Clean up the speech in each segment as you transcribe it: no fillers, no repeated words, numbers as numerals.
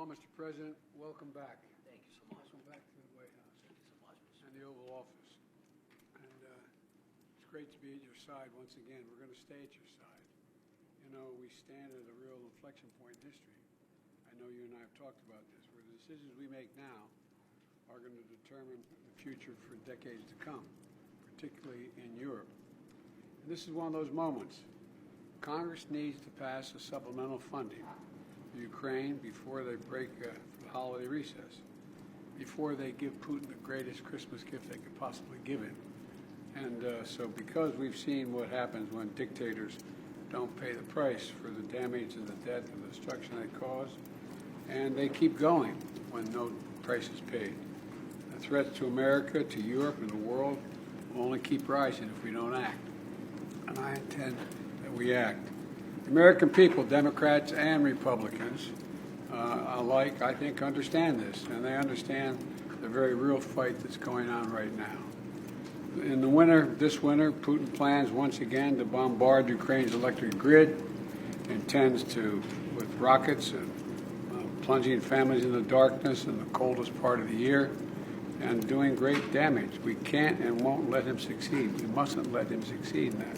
Mr. President, welcome back. Thank you so much. Welcome back to the White House Thank you so much, Mr. and the Oval Office. And it's great to be at your side once again. We're going to stay at your side. You know, we stand at a real inflection point in history. I know you and I have talked about this, where the decisions we make now are going to determine the future for decades to come, particularly in Europe. And this is one of those moments. Congress needs to pass a supplemental funding for Ukraine before they break for the holiday recess, before they give Putin the greatest Christmas gift they could possibly give him. And so because we've seen what happens when dictators don't pay the price for the damage and the death and the destruction they cause, and they keep going when no price is paid. The threats to America, to Europe, and the world will only keep rising if we don't act. And I intend that we act. The American people, Democrats and Republicans alike, I think, understand this, and they understand the very real fight that's going on right now. In the winter, this winter, Putin plans once again to bombard Ukraine's electric grid, intends to, with rockets and plunging families into darkness in the coldest part of the year, and doing great damage. We can't and won't let him succeed. We mustn't let him succeed in that.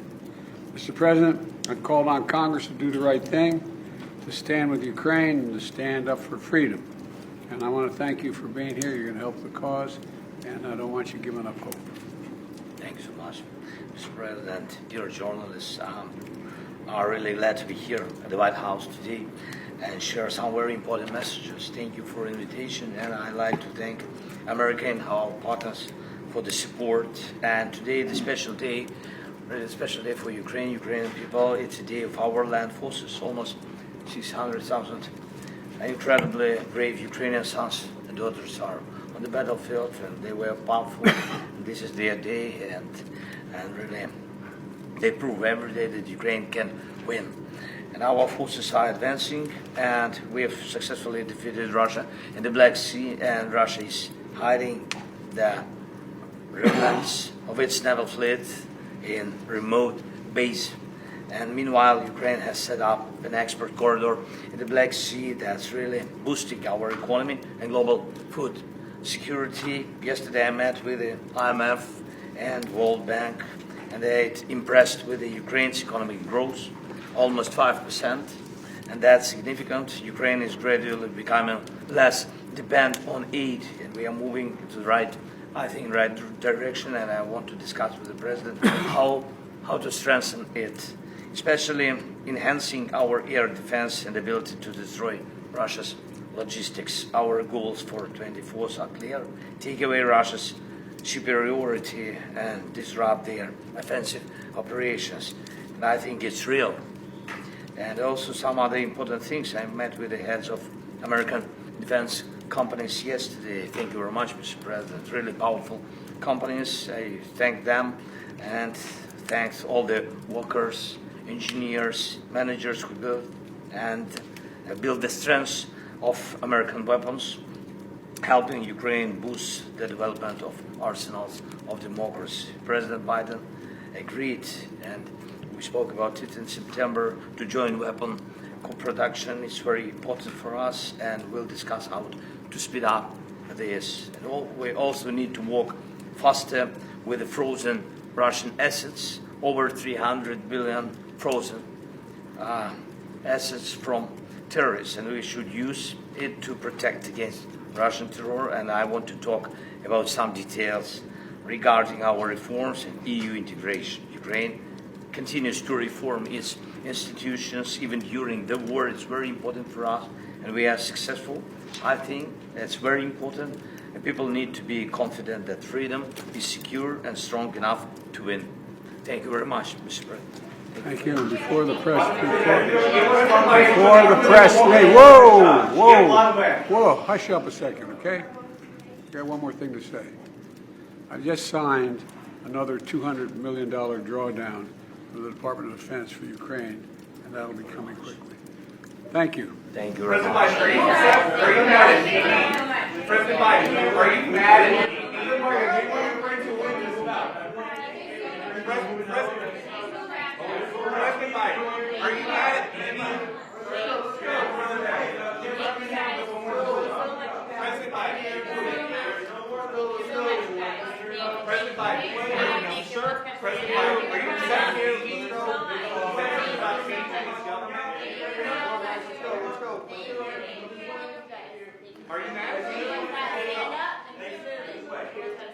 Mr. President, I called on Congress to do the right thing, to stand with Ukraine and to stand up for freedom. And I want to thank you for being here. You're going to help the cause, and I don't want you giving up hope. Thank you so much, Mr. President. Dear journalists, are really glad to be here at the White House today and share some very important messages. Thank you for the invitation, and I'd like to thank America and our partners for the support. And today, the special day, really special day for Ukrainian people. It's a day of our land forces. Almost 600,000 incredibly brave Ukrainian sons and daughters are on the battlefield, and they were powerful. This is their day, and really they prove every day that Ukraine can win. And our forces are advancing, and we have successfully defeated Russia in the Black Sea, and Russia is hiding the remnants of its naval fleet in remote base. And meanwhile, Ukraine has set up an export corridor in the Black Sea that's really boosting our economy and global food security. Yesterday I met with the IMF and World Bank, and they're impressed with the Ukraine's economic growth, almost 5%, and that's significant. Ukraine is gradually becoming less dependent on aid, and we are moving to the right direction, and I want to discuss with the President how to strengthen it, especially enhancing our air defense and ability to destroy Russia's logistics. Our goals for 24 are clear: take away Russia's superiority and disrupt their offensive operations. And I think it's real. And also some other important things. I met with the heads of American defense companies yesterday. Thank you very much, Mr. President. Really powerful companies. I thank them and thanks all the workers, engineers, managers who build the strength of American weapons, helping Ukraine boost the development of arsenals of democracy. President Biden agreed, and we spoke about it in September, to join weapon co-production. It's very important for us, and we'll discuss how to speed up this. And we also need to work faster with the frozen Russian assets, over 300 billion frozen assets from terrorists, and we should use it to protect against Russian terror. And I want to talk about some details regarding our reforms and EU integration. Ukraine continues to reform its institutions even during the war. It's very important for us, and we are successful. I think that's very important, and people need to be confident that freedom is secure and strong enough to win. Thank you very much, Mr. President. Thank you. Before the press, whoa, hush up a second, okay? I got one more thing to say. I just signed another $200 million drawdown for the Department of Defense for Ukraine, and that'll be coming quickly. Thank you. Thank you very much. President Biden, are you mad at me? President Biden, are you mad at me? Biden, sir, President Biden, are you upset? About changing his government? Are you mad at me?